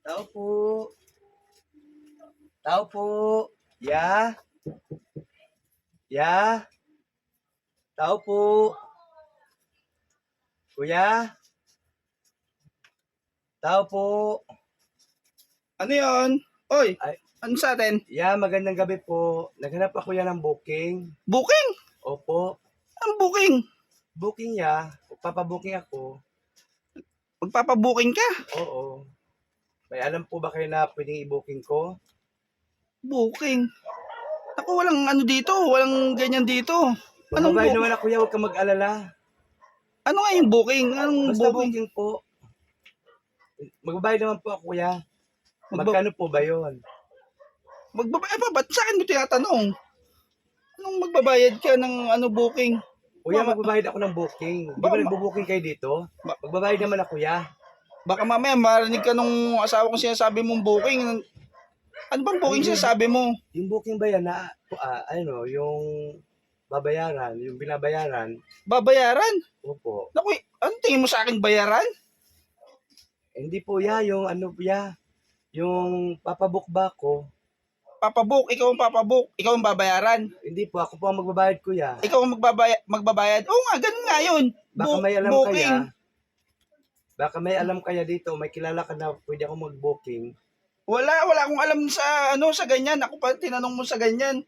Tao po. Tao po. Ya. Ya. Tao po. Kuya. Tao po. Ano yon? Oy, Ay, ano sa atin? ya, magandang gabi po. Naghanap ako yan ng booking. Booking? Opo. Ang booking? Booking ya. Papabooking ako. Magpapabooking ka? Oo. May alam po ba kayo na pwedeng i-booking ko? Booking? Ako, walang ano dito. Walang ganyan dito. Anong Magbabayad booking? naman ako ya. Huwag ka mag-alala. Ano nga yung booking? Anong Basta booking? booking po. Magbabayad naman po ako ya. Magba- Magkano po ba yon? Magbabayad pa? Ba't sa akin mo tinatanong? Anong magbabayad ka ng ano booking? Kuya, Mama, magbabayad ako ng booking. Di Baka ba ma- nagbo-booking kayo dito? Magbabayad naman ako ya. baka mamaya marinig ka nung asawa kong sinasabi mong booking. Ano bang booking Hindi. sinasabi mo? Yung booking ba yan na, ano, yung babayaran, yung binabayaran? Babayaran? Opo. Naku, ano tingin mo sa akin bayaran? Hindi po ya, yung ano po ya, yung papabook ba ko? Papabook, ikaw ang papabook, ikaw ang babayaran. Hindi po, ako po ang magbabayad ko ya. Ikaw ang magbabayad. Oo nga, ganun nga yun. Baka may alam Booking. kaya, baka may alam kaya dito, may kilala ka na pwede ako mag-booking. Wala akong alam sa ano sa ganyan. Ako pa tinanong mo sa ganyan.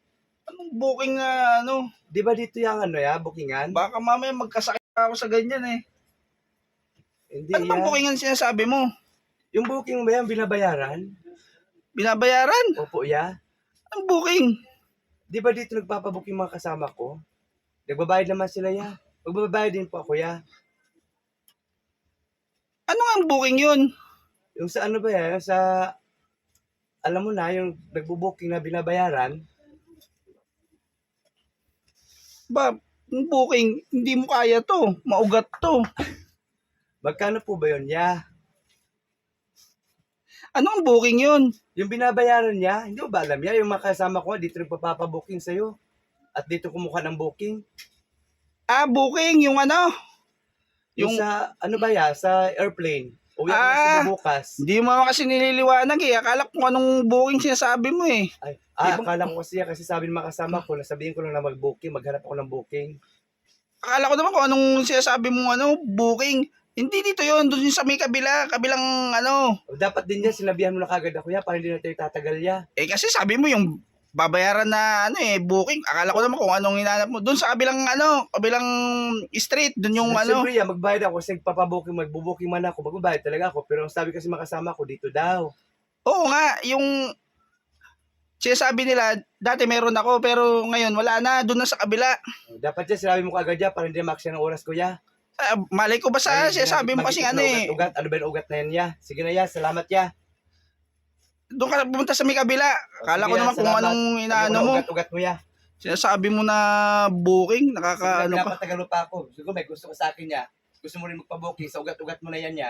Anong booking na ano? Di ba dito yung ano ya, bookingan? Baka mamaya magkasakit ako sa ganyan eh. Hindi Ano bang ya. bookingan sinasabi mo? Yung booking ba yan, binabayaran? Binabayaran? Opo ya. Anong booking? Di ba dito nagpapabook yung mga kasama ko? Nagbabayad naman sila ya. Magbabayad din po ako ya. Ano nga ang booking yun? Yung sa ano ba yan, sa, alam mo na, yung nagbo-booking na binabayaran, Ba, yung booking, hindi mo kaya to. Maugat to. magkano po ba yun ya? Ano ang booking yun? Yung binabayaran niya, hindi mo ba alam ya? Yung mga kasama ko, dito nagpapabooking sa'yo. At dito kumuha ng booking. Ah, booking, yung ano? Yung sa, ano ba ya, sa airplane. Uwi ako Ah! kasi bukas. Hindi mo naman kasi nililiwanag eh. Akala ko kung anong booking sinasabi mo eh. Ay, Ibang- akala ko kasi sabi ng mga kasama ko, nasabihin ko lang na mag-booking, maghanap ako ng booking. Akala ko naman kung anong sinasabi mo ano, booking. Hindi dito yun, doon sa may kabilang ano. O, dapat din yan, sinabihan mo na kagad ako ya, para hindi na tayo tatagal ya. Eh kasi sabi mo yung babayaran na ano eh, booking. Akala ko naman kung anong hinanap mo. Doon sa kabilang street, doon yung ano. Siyempre ya, magbayad ako kasi nagpapabooking, magbo-booking man ako, magbabayad talaga ako. Pero ang sabi kasi mga kasama ko, dito daw. Oo nga, yung sinasabi nila, dati meron ako pero ngayon wala na, doon na sa kabila. Dapat yan, sinabi mo kagad ya, para hindi na maksya ng oras ko ya. Malay ko ba sa Ay, sinasabi mo kasi mag-isip ano na eh. ugat-ugat. Ano ba yung ugat na yan ya? Sige na ya, salamat ya. Doon ka pumunta sa may kabila. Akala ko Sige, naman kung salamat. anong inaano mo. Ugat-ugat mo ya. Sinasabi mo na booking, nakaka ano pa. Pinapatagal mo pa ako. Siguro may gusto ko sa akin ya. Gusto mo rin magpa-booking, sa ugat-ugat mo na yan ya.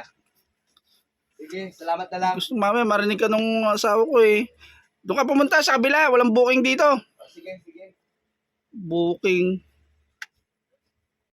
Sige, salamat na lang. Gusto mamaya marinig ka nung asawa ko eh. Doon ka pumunta sa kabila, walang booking dito. Sige, sige. Booking.